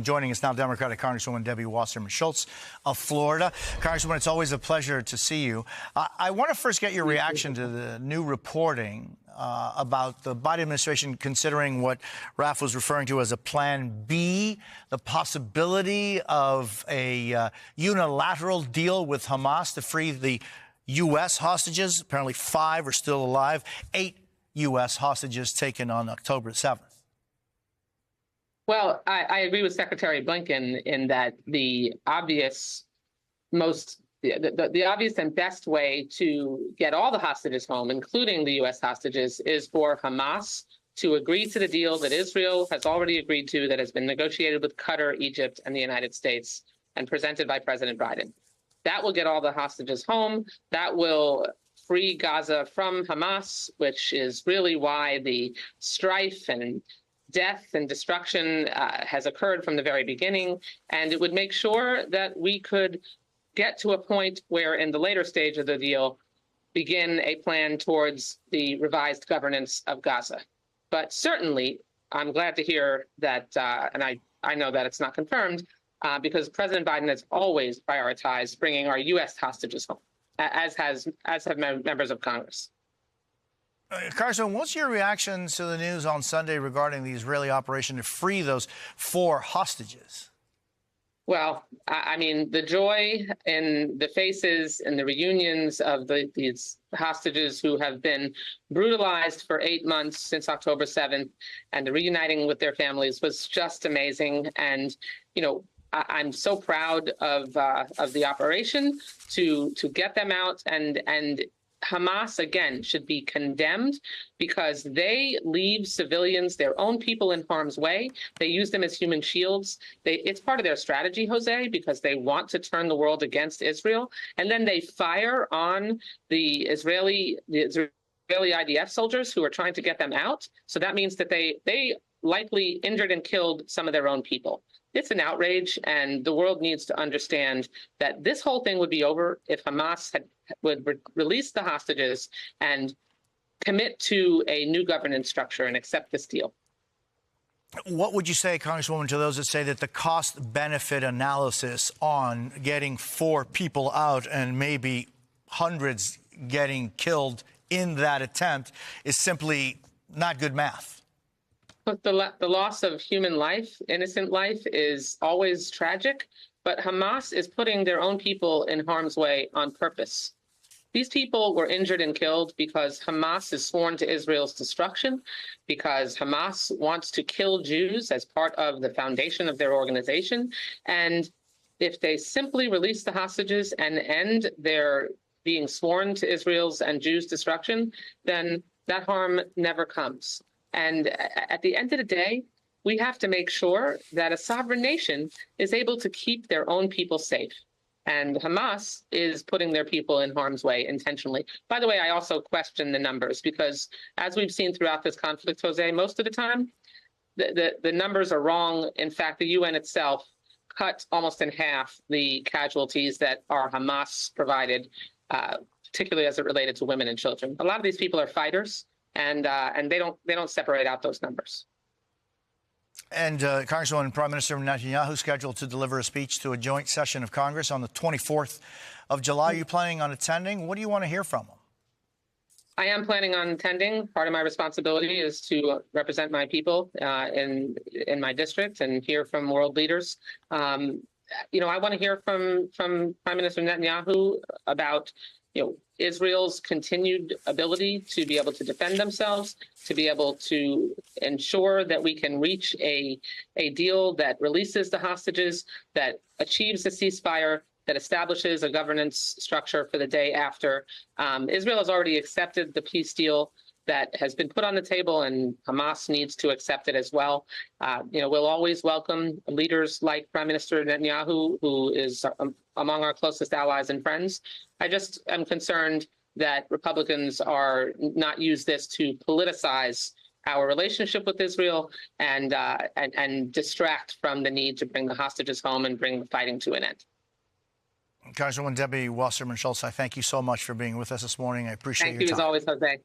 Joining us now, Democratic Congresswoman Debbie Wasserman Schultz of Florida. Congresswoman, it's always a pleasure to see you. I want to first get your reaction to the new reporting about the Biden administration considering what Raf was referring to as a Plan B, the possibility of a unilateral deal with Hamas to free the U.S. hostages. Apparently 5 are still alive, 8 U.S. hostages taken on October 7th. Well, I agree with Secretary Blinken in that the obvious and best way to get all the hostages home, including the U.S. hostages, is for Hamas to agree to the deal that Israel has already agreed to, that has been negotiated with Qatar, Egypt, and the United States, and presented by President Biden. That will get all the hostages home. That will free Gaza from Hamas, which is really why the strife and death and destruction has occurred from the very beginning, and it would make sure that we could get to a point where, in the later stage of the deal, begin a plan towards the revised governance of Gaza. But certainly, I'm glad to hear that, and I know that it's not confirmed, because President Biden has always prioritized bringing our U.S. hostages home, as have members of Congress. Congressman, what's your reaction to the news on Sunday regarding the Israeli operation to free those 4 hostages? Well, I mean, the joy in the faces and the reunions of these hostages who have been brutalized for 8 months since October 7th and the reuniting with their families was just amazing. And, you know, I'm so proud of the operation to get them out, and Hamas, again, should be condemned because they leave civilians, their own people, in harm's way. They use them as human shields. It's part of their strategy, Jose, because they want to turn the world against Israel. And then they fire on the Israeli IDF soldiers who are trying to get them out. So that means that they likely injured and killed some of their own people. It's an outrage, and the world needs to understand that this whole thing would be over if Hamas would release the hostages and commit to a new governance structure and accept this deal. What would you say, Congresswoman, to those that say that the cost-benefit analysis on getting 4 people out and maybe hundreds getting killed in that attempt is simply not good math? But the loss of human life, innocent life, is always tragic, but Hamas is putting their own people in harm's way on purpose. These people were injured and killed because Hamas is sworn to Israel's destruction, because Hamas wants to kill Jews as part of the foundation of their organization. And if they simply release the hostages and end their being sworn to Israel's and Jews' destruction, then that harm never comes. And at the end of the day, we have to make sure that a sovereign nation is able to keep their own people safe. And Hamas is putting their people in harm's way intentionally. By the way, I also question the numbers because, as we've seen throughout this conflict, Jose, most of the time, the numbers are wrong. In fact, the UN itself cut almost in half the casualties that our Hamas provided, particularly as it related to women and children. A lot of these people are fighters. And they don't separate out those numbers. And Congresswoman, Prime Minister Netanyahu scheduled to deliver a speech to a joint session of Congress on the 24th of July. Are you planning on attending? What do you want to hear from him? I am planning on attending. Part of my responsibility is to represent my people in my district and hear from world leaders. You know, I want to hear from Prime Minister Netanyahu about Israel's continued ability to be able to defend themselves, to be able to ensure that we can reach a deal that releases the hostages, that achieves a ceasefire, that establishes a governance structure for the day after. Israel has already accepted the peace deal that has been put on the table, and Hamas needs to accept it as well. We'll always welcome leaders like Prime Minister Netanyahu, who is among our closest allies and friends. I just am concerned that Republicans are not use this to politicize our relationship with Israel and distract from the need to bring the hostages home and bring the fighting to an end. Congresswoman Debbie Wasserman Schultz, I thank you so much for being with us this morning. I appreciate your time. Thank you as always, Jose.